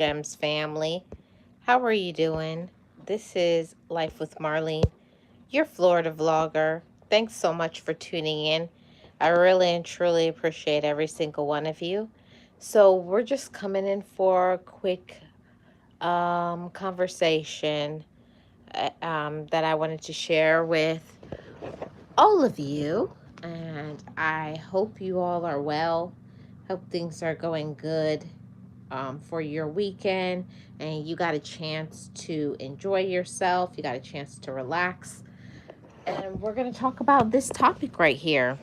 Gems family. How are you doing? This is Life with Marlene, your Florida vlogger. Thanks so much for tuning in. I really and truly appreciate every single one of you. So, we're just coming in for a quick conversation that I wanted to share with all of you. And I hope you all are well. Hope things are going good for your weekend and you got a chance to enjoy yourself. You got a chance to relax. And we're going to talk about this topic right here.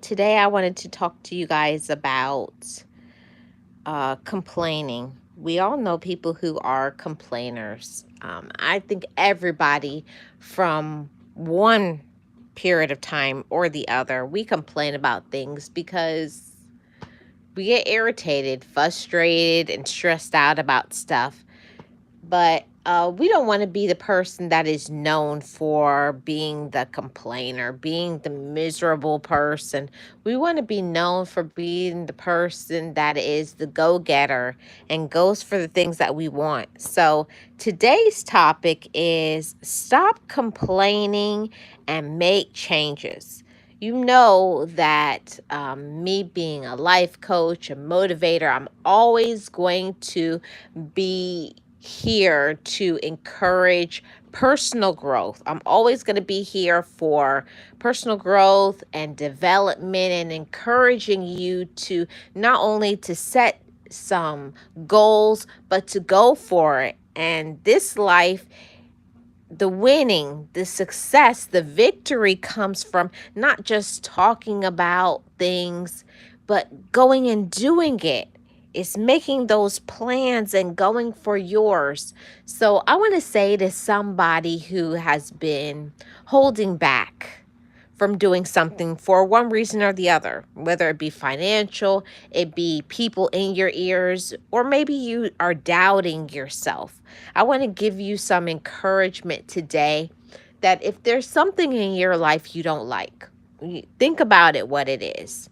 Today, I wanted to talk to you guys about complaining. We all know people who are complainers. I think everybody from one period of time or the other, we complain about things because we get irritated, frustrated, and stressed out about stuff. But we don't want to be the person that is known for being the complainer, being the miserable person. We want to be known for being the person that is the go-getter and goes for the things that we want. So today's topic is stop complaining and make changes. You know that me being a life coach, a motivator, I'm always going to be here to encourage personal growth. I'm always going to be here for personal growth and development and encouraging you to not only to set some goals, but to go for it. And this life, the winning, the success, the victory comes from not just talking about things, but going and doing it. It's making those plans and going for yours. So I want to say to somebody who has been holding back from doing something for one reason or the other, whether it be financial, it be people in your ears, or maybe you are doubting yourself. I want to give you some encouragement today that if there's something in your life you don't like, think about it, what it is,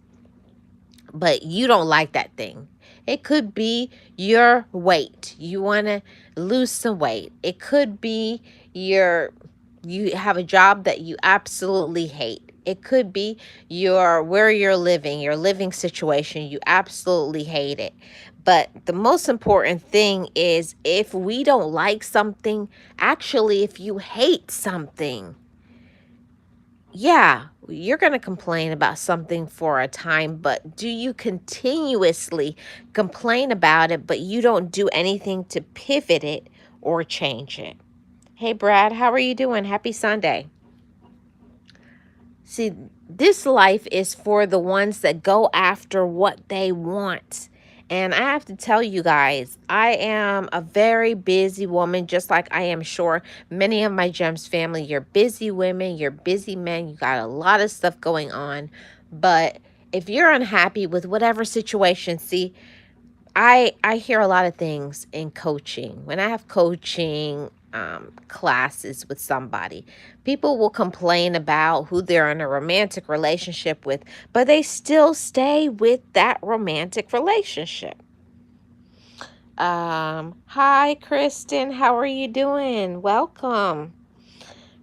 but you don't like that thing. It could be your weight. You want to lose some weight. It could be you have a job that you absolutely hate. It could be where you're living, your living situation. You absolutely hate it. But the most important thing is if we don't like something, actually, if you hate something, yeah, you're going to complain about something for a time, but do you continuously complain about it, but you don't do anything to pivot it or change it? Hey, Brad, how are you doing? Happy Sunday. See, this life is for the ones that go after what they want. And I have to tell you guys, I am a very busy woman, just like I am sure many of my Gems family. You're busy women, you're busy men, you got a lot of stuff going on. But if you're unhappy with whatever situation, see, I hear a lot of things in coaching. When I have coaching classes with somebody, people will complain about who they're in a romantic relationship with, but they still stay with that romantic relationship. Hi, Kristen. How are you doing? Welcome.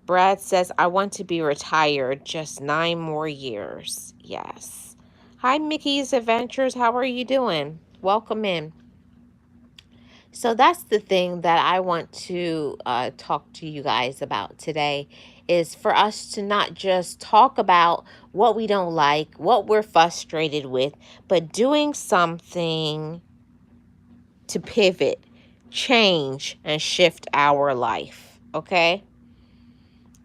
Brad says, I want to be retired just 9 more years. Yes. Hi, Mickey's Adventures. How are you doing? Welcome in. So that's the thing that I want to talk to you guys about today is for us to not just talk about what we don't like, what we're frustrated with, but doing something to pivot, change, and shift our life, okay?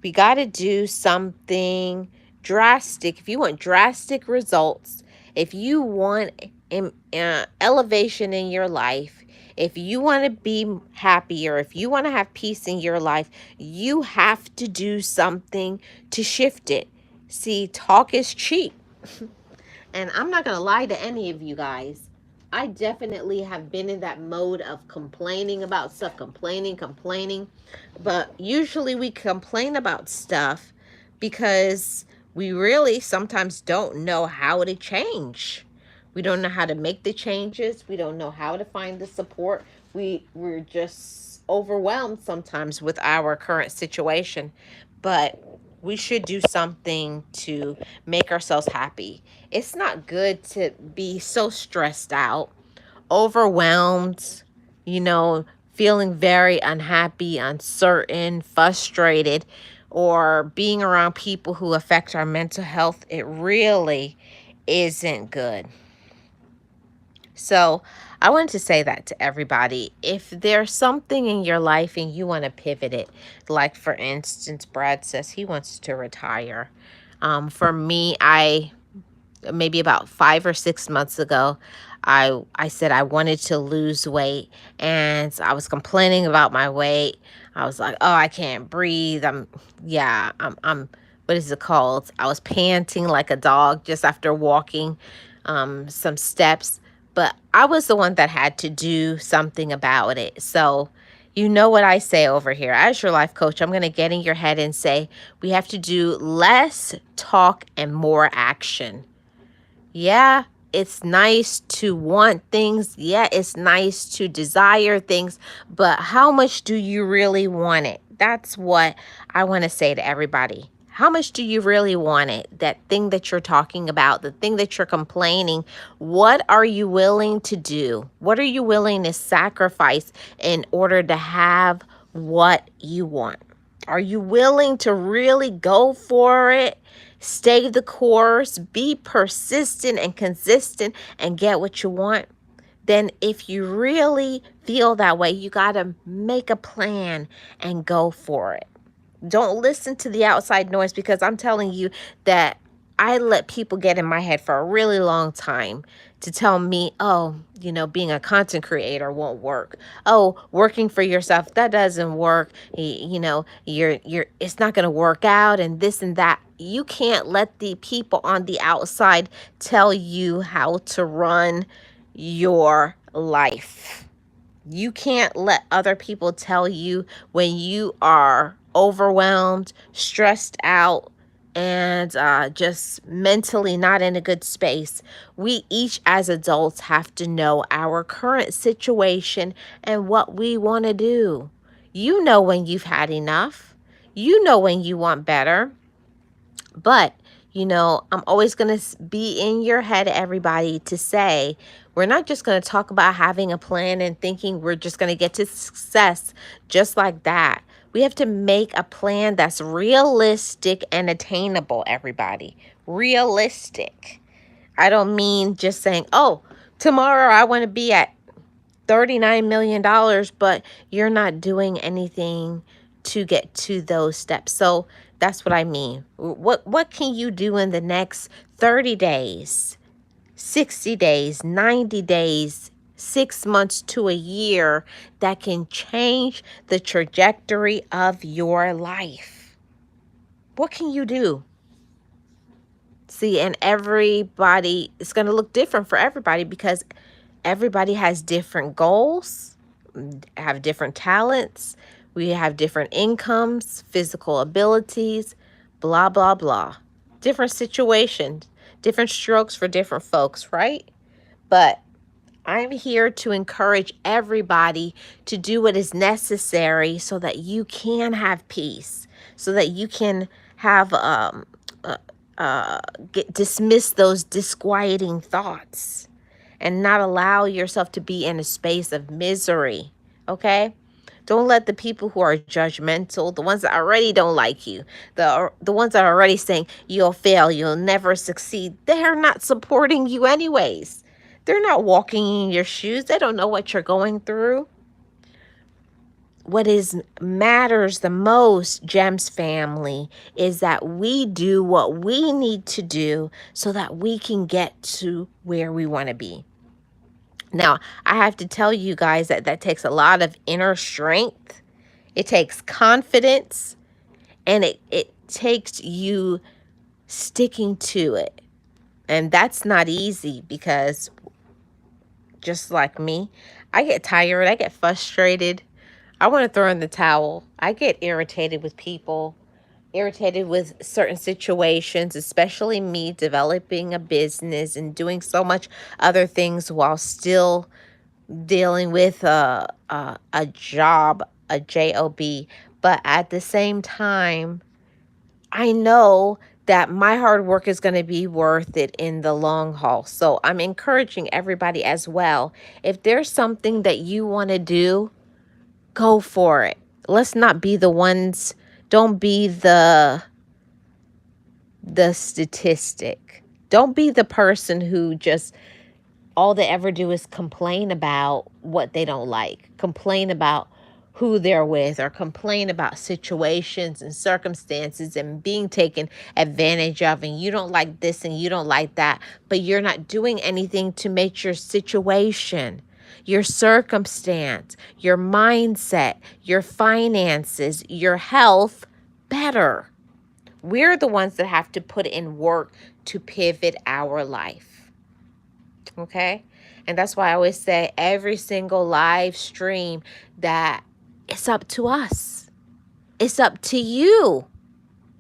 We got to do something drastic. If you want drastic results, if you want elevation in your life, if you want to be happier, if you want to have peace in your life, you have to do something to shift it. See, talk is cheap. And I'm not going to lie to any of you guys. I definitely have been in that mode of complaining about stuff, complaining. But usually we complain about stuff because we really sometimes don't know how to change. We don't know how to make the changes. We don't know how to find the support. We're just overwhelmed sometimes with our current situation. But we should do something to make ourselves happy. It's not good to be so stressed out, overwhelmed, feeling very unhappy, uncertain, frustrated, or being around people who affect our mental health. It really isn't good. So, I wanted to say that to everybody. If there's something in your life and you want to pivot it, like for instance, Brad says he wants to retire. For me, I maybe about 5 or 6 months ago, I said I wanted to lose weight, and I was complaining about my weight. I was like, oh, I can't breathe. I'm what is it called? I was panting like a dog just after walking some steps. But I was the one that had to do something about it. So, you know what I say over here. As your life coach, I'm going to get in your head and say we have to do less talk and more action. Yeah, it's nice to want things. Yeah, it's nice to desire things, but how much do you really want it? That's what I want to say to everybody. How much do you really want it? That thing that you're talking about, the thing that you're complaining, what are you willing to do? What are you willing to sacrifice in order to have what you want? Are you willing to really go for it? Stay the course, be persistent and consistent, and get what you want? Then if you really feel that way, you got to make a plan and go for it. Don't listen to the outside noise, because I'm telling you that I let people get in my head for a really long time to tell me, oh, being a content creator won't work. Oh, working for yourself, that doesn't work. You're it's not going to work out, and this and that. You can't let the people on the outside tell you how to run your life. You can't let other people tell you when you are overwhelmed, stressed out, and just mentally not in a good space. We each, as adults, have to know our current situation and what we want to do. You know when you've had enough. You know when you want better. But, I'm always going to be in your head, everybody, to say, we're not just going to talk about having a plan and thinking we're just going to get to success just like that. We have to make a plan that's realistic and attainable, everybody. Realistic. I don't mean just saying, oh, tomorrow I want to be at $39 million, but you're not doing anything to get to those steps. So that's what I mean. What can you do in the next 30 days, 60 days, 90 days, 6 months to a year that can change the trajectory of your life? What can you do? See, and everybody, it's going to look different for everybody, because everybody has different goals, have different talents. We have different incomes, physical abilities, blah, blah, blah. Different situations, different strokes for different folks, right? But I'm here to encourage everybody to do what is necessary so that you can have peace, so that you can have uh, dismiss those disquieting thoughts and not allow yourself to be in a space of misery. Okay? Don't let the people who are judgmental, the ones that already don't like you, the ones that are already saying you'll fail, you'll never succeed, they're not supporting you anyways. They're not walking in your shoes. They don't know what you're going through. What is matters the most, Gems family, is that we do what we need to do so that we can get to where we want to be. Now, I have to tell you guys that takes a lot of inner strength. It takes confidence, and it takes you sticking to it. And that's not easy, because just like me, I get tired, I get frustrated. I want to throw in the towel. I get irritated with people. irritated with certain situations, especially me developing a business and doing so much other things while still dealing with a job, a job. But at the same time, I know that my hard work is going to be worth it in the long haul. So I'm encouraging everybody as well. If there's something that you want to do, go for it. Let's not be the ones, don't be the statistic. Don't be the person who just all they ever do is complain about what they don't like, complain about who they're with, or complain about situations and circumstances and being taken advantage of. And you don't like this and you don't like that, but you're not doing anything to make your situation, your circumstance, your mindset, your finances, your health better. We're the ones that have to put in work to pivot our life. Okay? And that's why I always say every single live stream that it's up to us. It's up to you.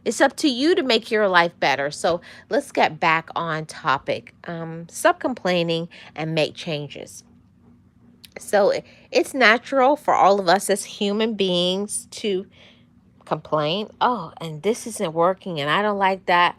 It's up to you to make your life better. So let's get back on topic. Stop complaining and make changes. So it's natural for all of us as human beings to complain. Oh, and this isn't working and I don't like that.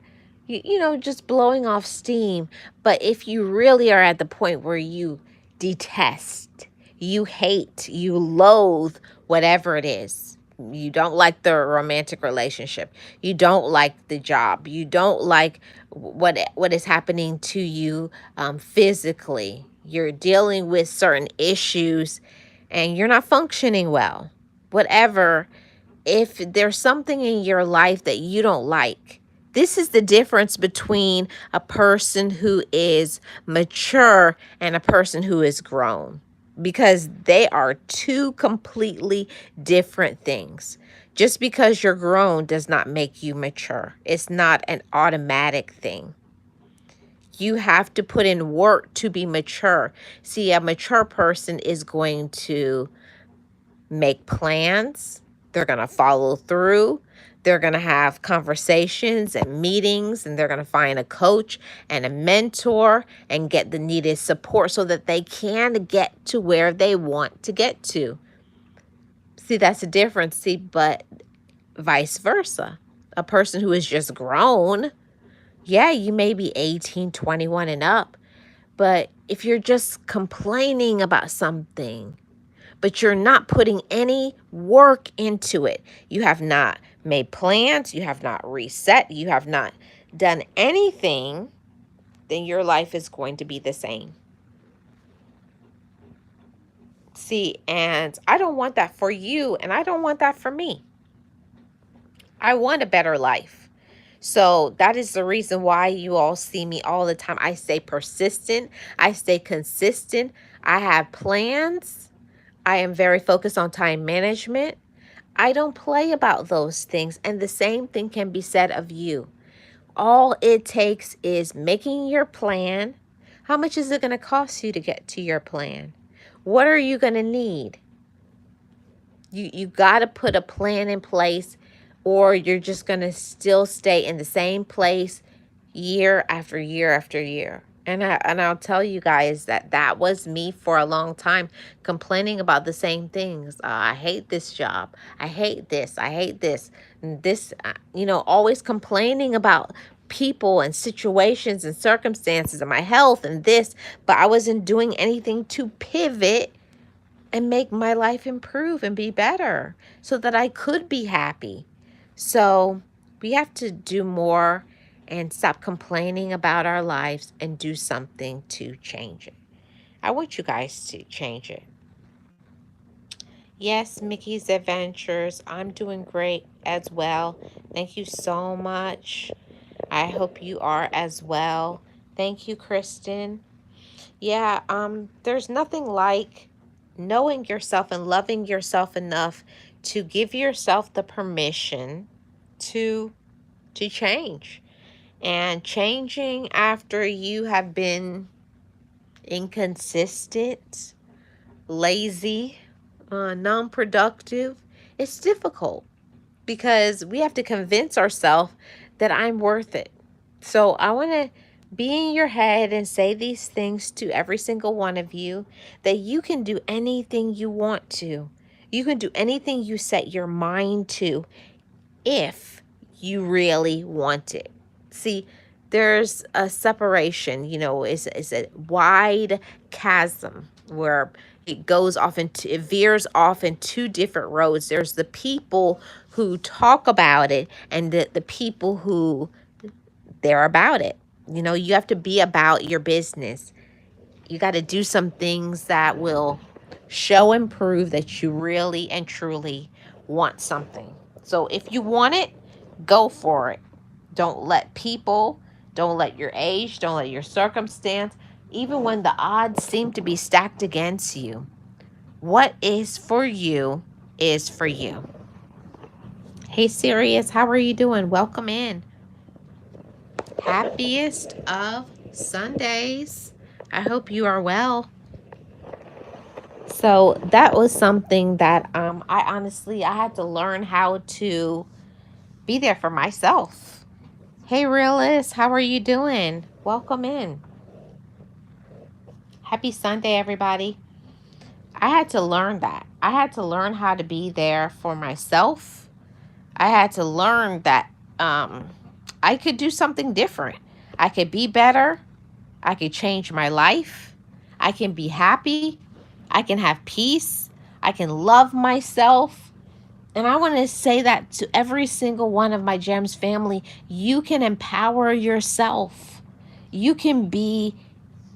Just blowing off steam. But if you really are at the point where you detest, you hate, you loathe whatever it is, you don't like the romantic relationship, you don't like the job, you don't like what is happening to you physically, you're dealing with certain issues and you're not functioning well, whatever. If there's something in your life that you don't like, this is the difference between a person who is mature and a person who is grown, because they are two completely different things. Just because you're grown does not make you mature. It's not an automatic thing. You have to put in work to be mature. See, a mature person is going to make plans. They're going to follow through. They're going to have conversations and meetings, and they're going to find a coach and a mentor and get the needed support so that they can get to where they want to get to. See, that's a difference. See, but vice versa. A person who is just grown, yeah, you may be 18, 21 and up, but if you're just complaining about something, but you're not putting any work into it, you have not made plans, you have not reset, you have not done anything, then your life is going to be the same. See, and I don't want that for you, and I don't want that for me. I want a better life. So that is the reason why you all see me all the time. I stay persistent. I stay consistent. I have plans. I am very focused on time management. I don't play about those things. And the same thing can be said of you. All it takes is making your plan. How much is it going to cost you to get to your plan? What are you going to need? You got to put a plan in place, or you're just going to still stay in the same place year after year after year. And I'll tell you guys that was me for a long time, complaining about the same things. I hate this job. I hate this. I hate this. And this, always complaining about people and situations and circumstances and my health and this, but I wasn't doing anything to pivot and make my life improve and be better so that I could be happy. So we have to do more and stop complaining about our lives and do something to change it. I want you guys to change it. Yes, Mickey's Adventures. I'm doing great as well. Thank you so much. I hope you are as well. Thank you, Kristen. Yeah, there's nothing like knowing yourself and loving yourself enough to give yourself the permission to change. And changing after you have been inconsistent, lazy, non-productive, it's difficult. because we have to convince ourselves that I'm worth it. So I want to be in your head and say these things to every single one of you, that you can do anything you want to. You can do anything you set your mind to if you really want it. See, there's a separation, it's a wide chasm where it veers off in two different roads. There's the people who talk about it, and the people who they're about it. You have to be about your business. You got to do some things that will show and prove that you really and truly want something. So if you want it, go for it. Don't let people, don't let your age, don't let your circumstance, even when the odds seem to be stacked against you, what is for you is for you. Hey, Sirius, how are you doing? Welcome in. Happiest of Sundays. I hope you are well. So that was something that I had to learn how to be there for myself. Hey, realist, how are you doing? Welcome in. Happy Sunday, everybody. I had to learn that. I had to learn how to be there for myself. I had to learn that I could do something different. I could be better. I could change my life. I can be happy. I can have peace. I can love myself. And I want to say that to every single one of my GEMS family. You can empower yourself. You can be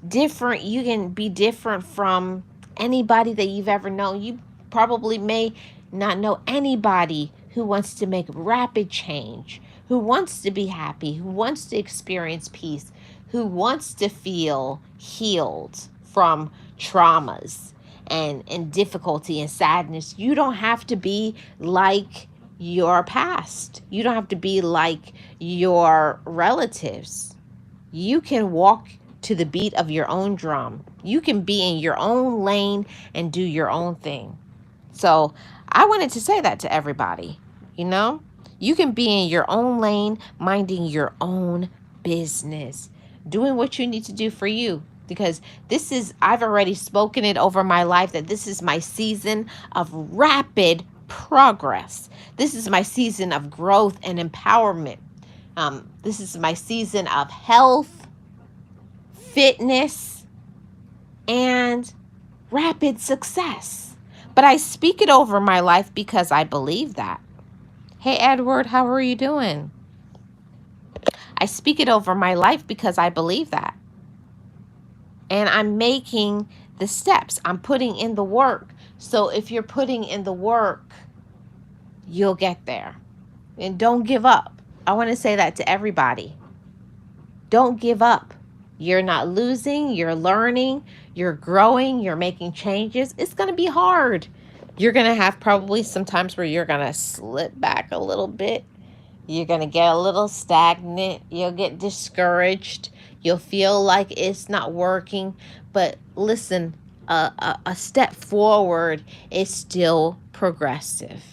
different. You can be different from anybody that you've ever known. You probably may not know anybody who wants to make rapid change, who wants to be happy, who wants to experience peace, who wants to feel healed from traumas and difficulty and sadness. You don't have to be like your past. You don't have to be like your relatives. You can walk to the beat of your own drum. You can be in your own lane and do your own thing. So I wanted to say that to everybody. You can be in your own lane, minding your own business, doing what you need to do for you. Because I've already spoken it over my life, that this is my season of rapid progress. This is my season of growth and empowerment. This is my season of health, fitness, and rapid success. But I speak it over my life because I believe that. Hey, Edward, how are you doing? I speak it over my life because I believe that. And I'm making the steps. I'm putting in the work. So if you're putting in the work, you'll get there. And don't give up. I want to say that to everybody. Don't give up. You're not losing. You're learning. You're growing. You're making changes. It's going to be hard. You're going to have probably some times where you're going to slip back a little bit. You're going to get a little stagnant. You'll get discouraged. You'll feel like it's not working. But listen, a step forward is still progressive.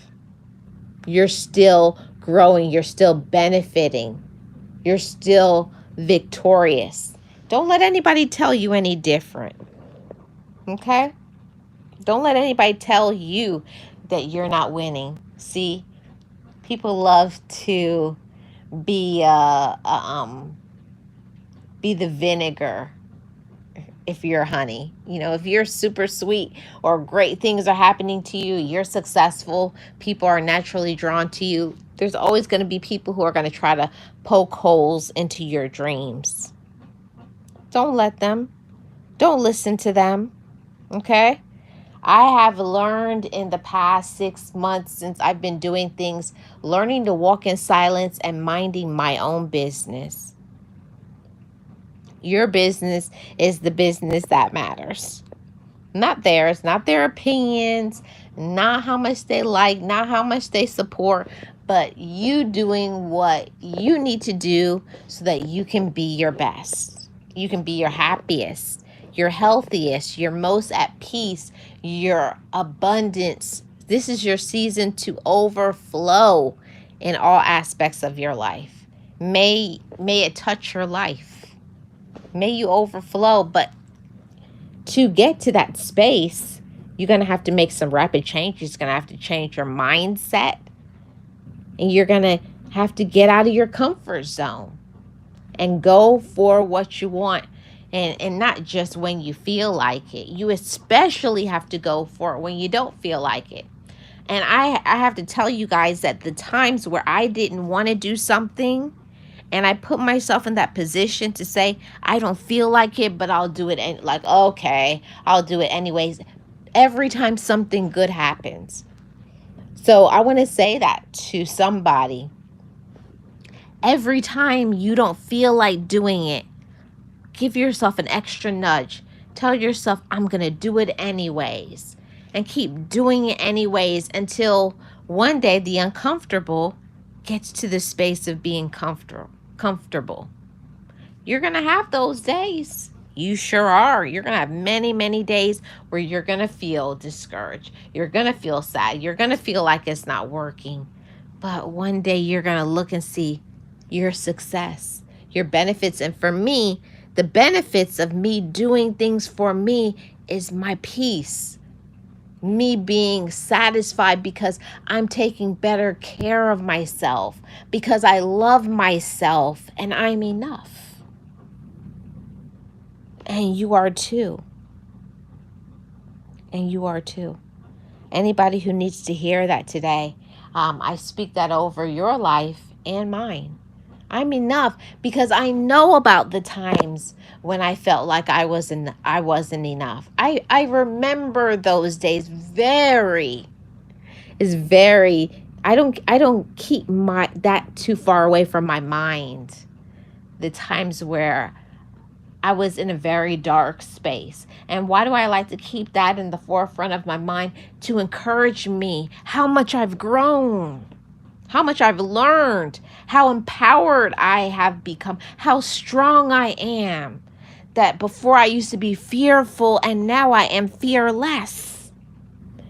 You're still growing. You're still benefiting. You're still victorious. Don't let anybody tell you any different. Okay? Don't let anybody tell you that you're not winning. See, people love to be the vinegar if you're honey. If you're super sweet or great things are happening to you, you're successful, people are naturally drawn to you. There's always going to be people who are going to try to poke holes into your dreams. Don't let them. Don't listen to them. Okay? I have learned in the past 6 months since I've been doing things, learning to walk in silence and minding my own business. Your business is the business that matters. Not theirs, not their opinions, not how much they like, not how much they support, but you doing what you need to do so that you can be your best. You can be your happiest, your healthiest, your most at peace, your abundance. This is your season to overflow. in all aspects of your life. May it touch your life. May you overflow, but to get to that space, you're going to have to make some rapid changes. You're going to have to change your mindset, and you're going to have to get out of your comfort zone and go for what you want. And not just when you feel like it. You especially have to go for it when you don't feel like it. And I have to tell you guys that the times where I didn't want to do something and I put myself in that position to say, I don't feel like it, but I'll do it. And like, okay, I'll do it anyways. Every time something good happens. So I want to say that to somebody. Every time you don't feel like doing it, give yourself an extra nudge. Tell yourself, I'm going to do it anyways. And keep doing it anyways until one day the uncomfortable gets to the space of being comfortable. You're going to have those days. You sure are. You're going to have many, many days where you're going to feel discouraged. You're going to feel sad. You're going to feel like it's not working. But one day you're going to look and see your success, your benefits. And for me, the benefits of me doing things for me is my peace. Me being satisfied because I'm taking better care of myself, because I love myself and I'm enough. And you are too. And you are too. Anybody who needs to hear that today, I speak that over your life and mine. I'm enough because I know about the times when I felt like I wasn't enough. I remember those days very. I don't keep that too far away from my mind. The times where I was in a very dark space. And why do I like to keep that in the forefront of my mind? To encourage me how much I've grown, how much I've learned, how empowered I have become, how strong I am. That before I used to be fearful and now I am fearless.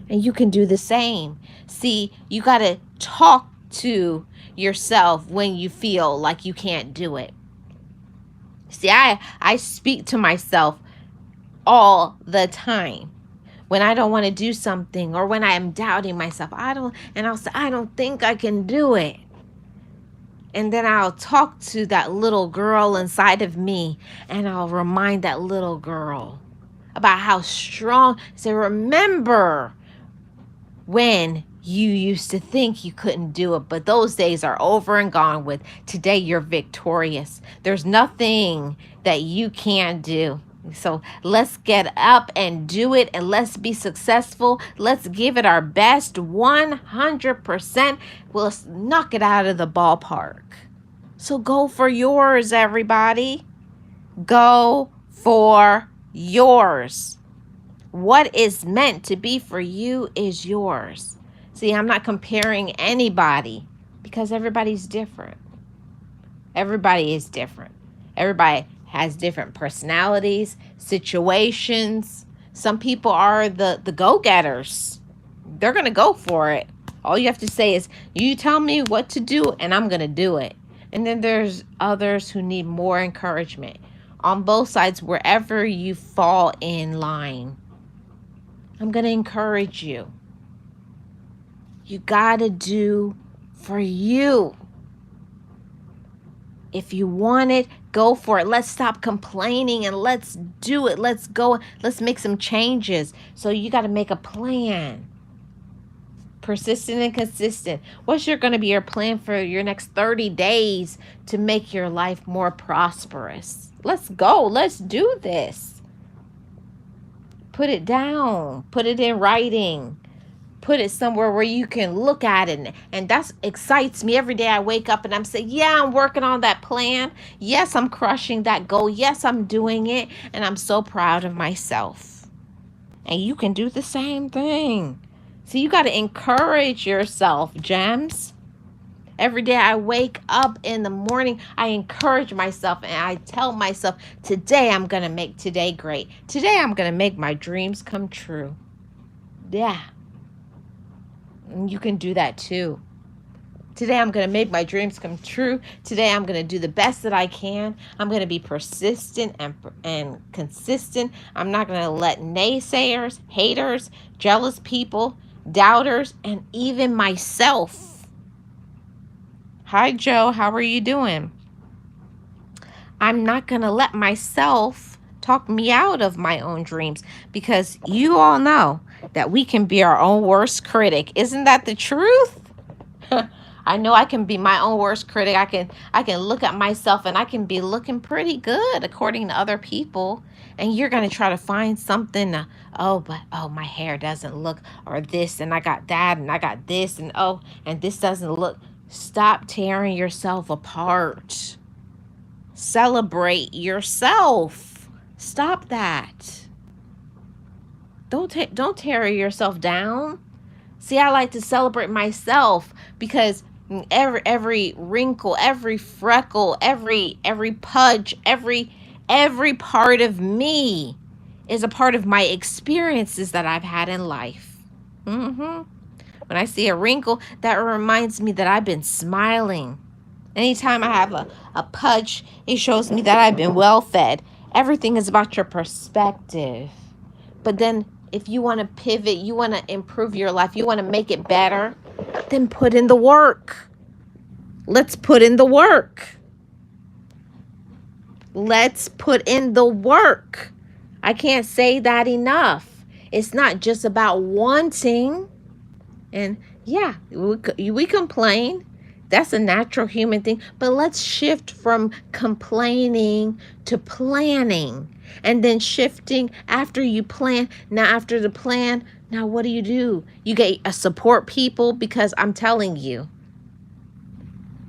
And you can do the same. See, you got to talk to yourself when you feel like you can't do it. See, I speak to myself all the time. When I don't want to do something or when I am doubting myself, I'll say, I don't think I can do it. And then I'll talk to that little girl inside of me and I'll remind that little girl about how strong. Say, remember when you used to think you couldn't do it, but those days are over and gone with. Today you're victorious. There's nothing that you can't do. So let's get up and do it, and let's be successful. Let's give it our best 100%. Let's knock it out of the ballpark. So go for yours, everybody. Go for yours. What is meant to be for you is yours. See, I'm not comparing anybody because everybody's different. Everybody is different. Everybody has different personalities, situations. Some people are the go-getters. They're going to go for it. All you have to say is, you tell me what to do and I'm going to do it. And then there's others who need more encouragement. On both sides, wherever you fall in line, I'm going to encourage you. You got to do for you. If you want it, go for it. Let's stop complaining and let's do it. Let's go. Let's make some changes. So you got to make a plan. Persistent and consistent. What's going to be your plan for your next 30 days to make your life more prosperous? Let's go. Let's do this. Put it down. Put it in writing. Put it somewhere where you can look at it. And that excites me. Every day I wake up and I'm saying, yeah, I'm working on that plan. Yes, I'm crushing that goal. Yes, I'm doing it. And I'm so proud of myself. And you can do the same thing. So you got to encourage yourself, gems. Every day I wake up in the morning, I encourage myself and I tell myself, today I'm going to make today great. Today I'm going to make my dreams come true. Yeah. And you can do that too. Today I'm going to make my dreams come true. Today I'm going to do the best that I can. I'm going to be persistent and consistent. I'm not going to let naysayers, haters, jealous people, doubters, and even myself. Hi, Joe. How are you doing? I'm not going to let myself talk me out of my own dreams, because you all know that we can be our own worst critic. Isn't that the truth? I know I can be my own worst critic. I can look at myself and I can be looking pretty good according to other people. And you're going to try to find something. Oh, my hair doesn't look, or this, and I got that, and I got this, and oh, and this doesn't look. Stop tearing yourself apart. Celebrate yourself. Stop that. Don't tear yourself down. See, I like to celebrate myself, because every wrinkle, every freckle, every pudge, every part of me is a part of my experiences that I've had in life. When I see a wrinkle, that reminds me that I've been smiling. Anytime I have a pudge, it shows me that I've been well fed. Everything is about your perspective. But then if you want to pivot, you want to improve your life, you want to make it better, then put in the work. Let's put in the work. Let's put in the work. I can't say that enough. It's not just about wanting. And yeah, we complain. That's a natural human thing. But let's shift from complaining to planning. And then shifting after you plan. Now, after the plan, now what do? You get a support people, because I'm telling you,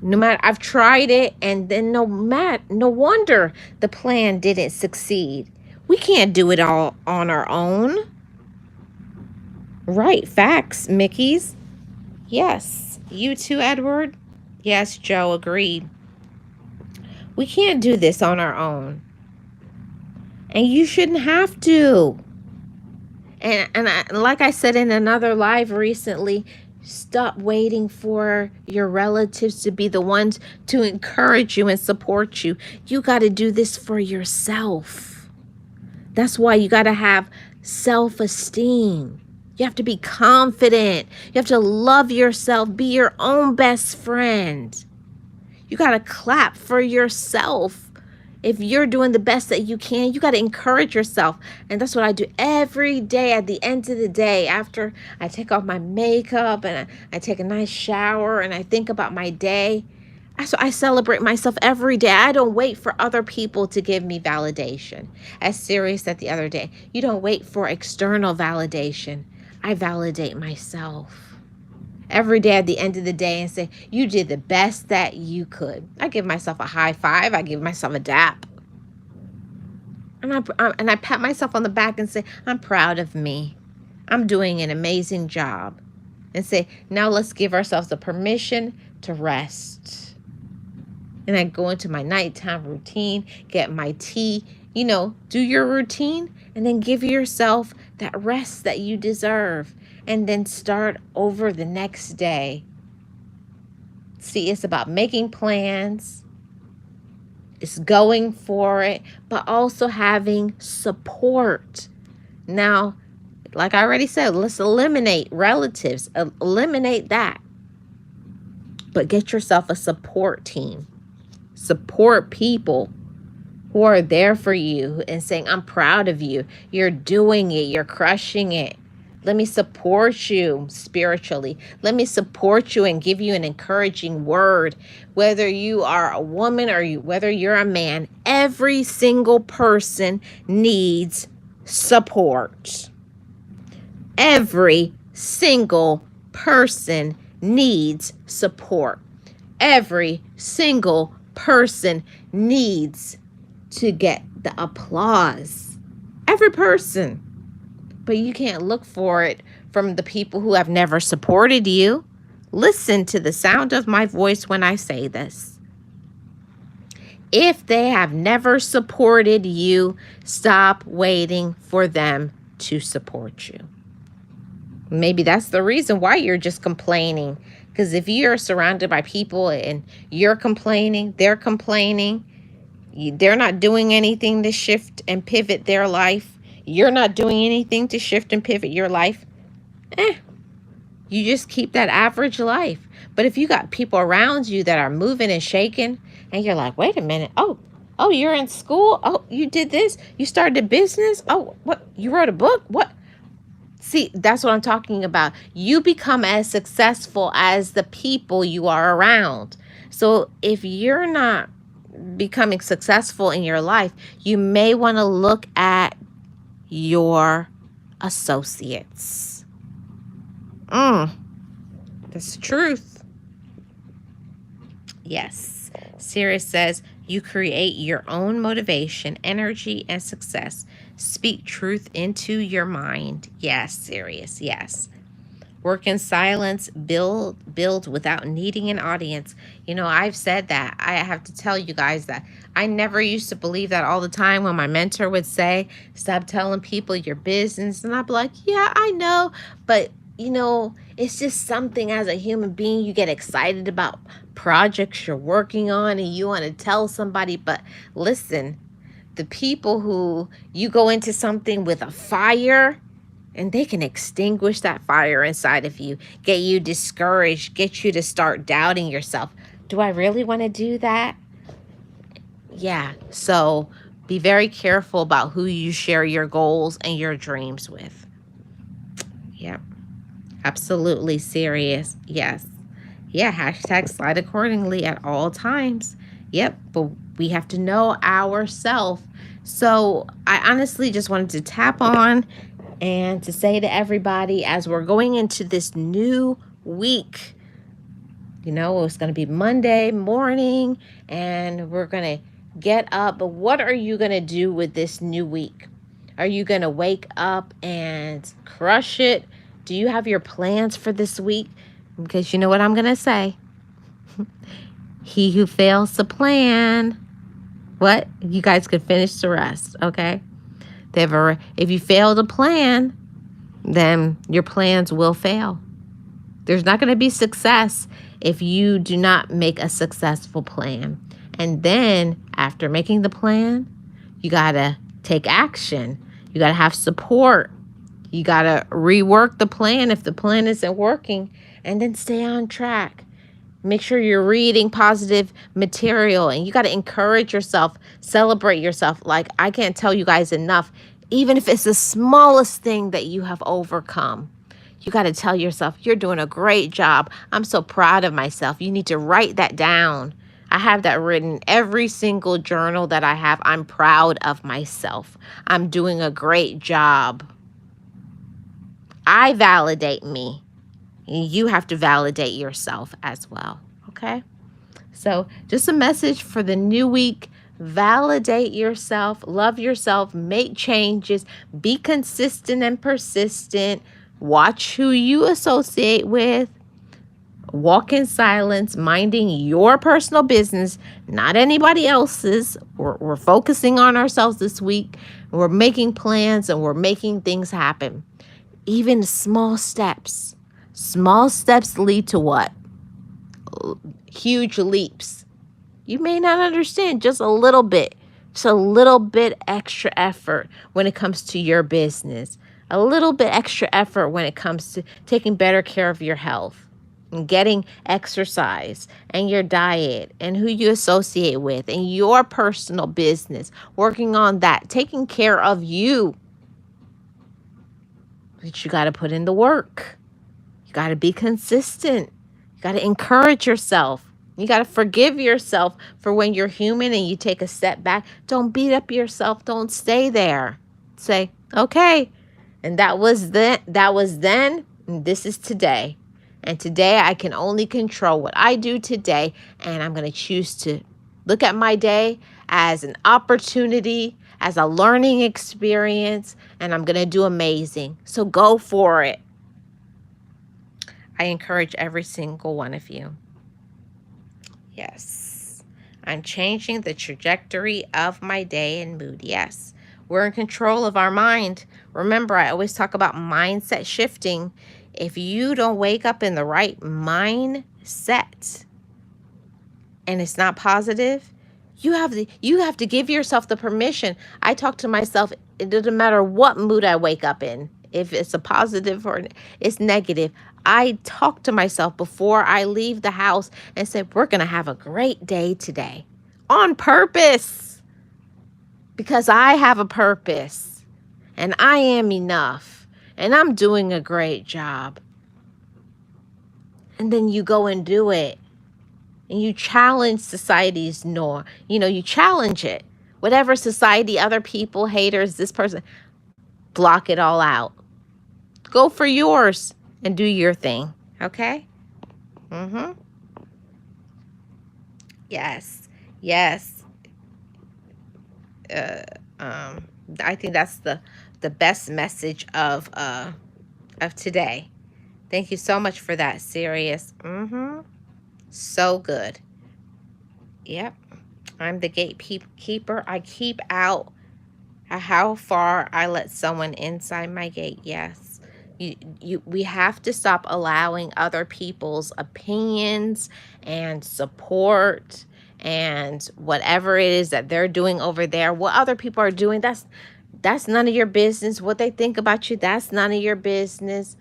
no matter, I've tried it, and then no wonder the plan didn't succeed. We can't do it all on our own. Right, facts, Mickeys. Yes. You too, Edward? Yes, Joe, agreed. We can't do this on our own. And you shouldn't have to. And like I said in another live recently, stop waiting for your relatives to be the ones to encourage you and support you. You got to do this for yourself. That's why you got to have self-esteem. You have to be confident. You have to love yourself. Be your own best friend. You got to clap for yourself. If you're doing the best that you can, you got to encourage yourself. And that's what I do every day at the end of the day. After I take off my makeup and I take a nice shower and I think about my day, so I celebrate myself every day. I don't wait for other people to give me validation. As Siri said the other day, you don't wait for external validation. I validate myself every day at the end of the day and say, you did the best that you could. I give myself a high five. I give myself a dap. And I pat myself on the back and say, I'm proud of me. I'm doing an amazing job. And say, now let's give ourselves the permission to rest. And I go into my nighttime routine, get my tea, do your routine, and then give yourself that rest that you deserve. And then start over the next day. See, it's about making plans. It's going for it, but also having support. Now, like I already said, let's eliminate relatives. Eliminate that. But get yourself a support team. Support people who are there for you and saying, I'm proud of you. You're doing it. You're crushing it. Let me support you spiritually. Let me support you and give you an encouraging word. Whether you are a woman or whether you're a man, every single person needs support. Every single person needs support. Every single person needs to get the applause. Every person. But you can't look for it from the people who have never supported you. Listen to the sound of my voice when I say this. If they have never supported you, stop waiting for them to support you. Maybe that's the reason why you're just complaining. Because if you're surrounded by people and you're complaining, they're complaining, they're not doing anything to shift and pivot their life, you're not doing anything to shift and pivot your life, eh, you just keep that average life. But if you got people around you that are moving and shaking, and you're like, wait a minute, oh, you're in school, oh, you did this, you started a business, oh, what, you wrote a book, what? See, that's what I'm talking about. You become as successful as the people you are around. So if you're not becoming successful in your life, you may want to look at your associates. That's the truth. Yes. Sirius says, you create your own motivation, energy, and success. Speak truth into your mind. Yes, Sirius. Yes. Work in silence, build without needing an audience. You know, I've said that. I have to tell you guys that I never used to believe that all the time when my mentor would say, stop telling people your business. And I'd be like, yeah, I know. But, you know, it's just something as a human being, you get excited about projects you're working on and you want to tell somebody. But listen, the people who you go into something with a fire, and they can extinguish that fire inside of you, get you discouraged, get you to start doubting yourself. Do I really want to do that? Yeah. So be very careful about who you share your goals and your dreams with. Yep. Absolutely serious. Yes. Yeah. Hashtag slide accordingly at all times. Yep. But we have to know ourselves. So I honestly just wanted to tap on and to say to everybody, as we're going into this new week, you know, it's going to be Monday morning and we're going to get up. But what are you going to do with this new week? Are you going to wake up and crush it? Do you have your plans for this week? Because you know what I'm going to say? He who fails to plan, what? You guys could finish the rest, okay? If you fail to plan, then your plans will fail. There's not going to be success if you do not make a successful plan. And then after making the plan, you got to take action. You got to have support. You got to rework the plan if the plan isn't working, and then stay on track. Make sure you're reading positive material, and you got to encourage yourself, celebrate yourself. Like, I can't tell you guys enough, even if it's the smallest thing that you have overcome, you got to tell yourself, you're doing a great job. I'm so proud of myself. You need to write that down. I have that written every single journal that I have. I'm proud of myself. I'm doing a great job. I validate me. You have to validate yourself as well. Okay? So just a message for the new week. Validate yourself, love yourself, make changes, be consistent and persistent. Watch who you associate with. Walk in silence, minding your personal business, not anybody else's. We're focusing on ourselves this week. We're making plans and we're making things happen. Even small steps. Small steps lead to what? Huge leaps. You may not understand, just a little bit extra effort when it comes to your business, a little bit extra effort when it comes to taking better care of your health and getting exercise and your diet and who you associate with and your personal business, working on that, taking care of you. But you got to put in the work. You got to be consistent. You got to encourage yourself. You got to forgive yourself for when you're human and you take a step back. Don't beat up yourself. Don't stay there. Say, okay, and that was then, and this is today. And today I can only control what I do today, and I'm going to choose to look at my day as an opportunity, as a learning experience, and I'm going to do amazing. So go for it. I encourage every single one of you. Yes. I'm changing the trajectory of my day and mood. Yes. We're in control of our mind. Remember, I always talk about mindset shifting. If you don't wake up in the right mindset and it's not positive, you have to give yourself the permission. I talk to myself, it doesn't matter what mood I wake up in. If it's a positive or it's negative, I talk to myself before I leave the house and say, we're going to have a great day today on purpose, because I have a purpose and I am enough and I'm doing a great job. And then you go and do it. And you challenge society's norm. You challenge it. Whatever society, other people, haters, this person, block it all out. Go for yours and do your thing. Okay? Mm-hmm. Yes. Yes. I think that's the best message of today. Thank you so much for that, Sirius. Mm-hmm. So good. Yep. I'm the gatekeeper. I keep out how far I let someone inside my gate. Yes. We have to stop allowing other people's opinions and support and whatever it is that they're doing over there, what other people are doing, that's none of your business. What they think about you, that's none of your business.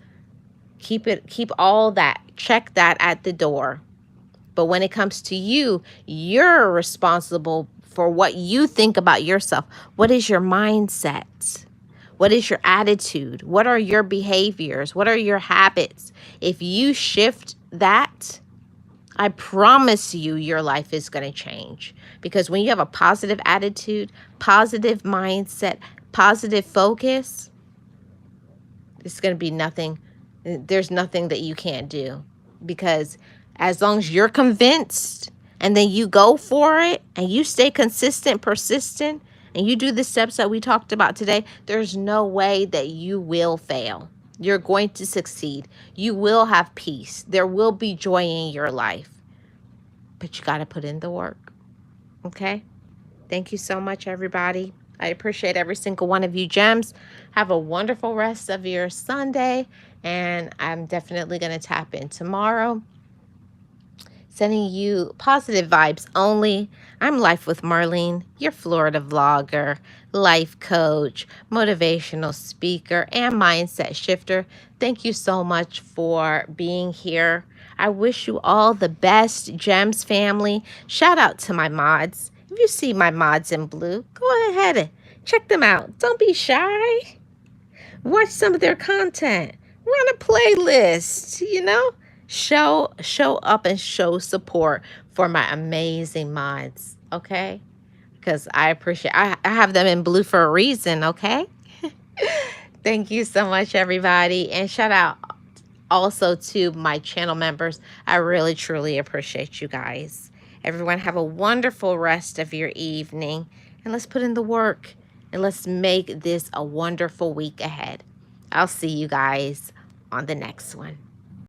Keep all that. Check that at the door. But when it comes to you, you're responsible for what you think about yourself. What is your mindset? What is your attitude? What are your behaviors? What are your habits? If you shift that, I promise you your life is going to change. Because when you have a positive attitude, positive mindset, positive focus, it's going to be nothing. There's nothing that you can't do. Because as long as you're convinced and then you go for it and you stay consistent, persistent, and you do the steps that we talked about today, there's no way that you will fail. You're going to succeed. You will have peace. There will be joy in your life. But you got to put in the work. Okay? Thank you so much, everybody. I appreciate every single one of you gems. Have a wonderful rest of your Sunday. And I'm definitely going to tap in tomorrow. Sending you positive vibes only. I'm Life with Marlene, your Florida vlogger, life coach, motivational speaker, and mindset shifter. Thank you so much for being here. I wish you all the best, Gems family. Shout out to my mods. If you see my mods in blue, go ahead and check them out. Don't be shy. Watch some of their content. Run a playlist, show up and show support for my amazing mods, okay? Because I have them in blue for a reason, okay? Thank you so much, everybody. And shout out also to my channel members. I really, truly appreciate you guys. Everyone have a wonderful rest of your evening. And let's put in the work. And let's make this a wonderful week ahead. I'll see you guys on the next one.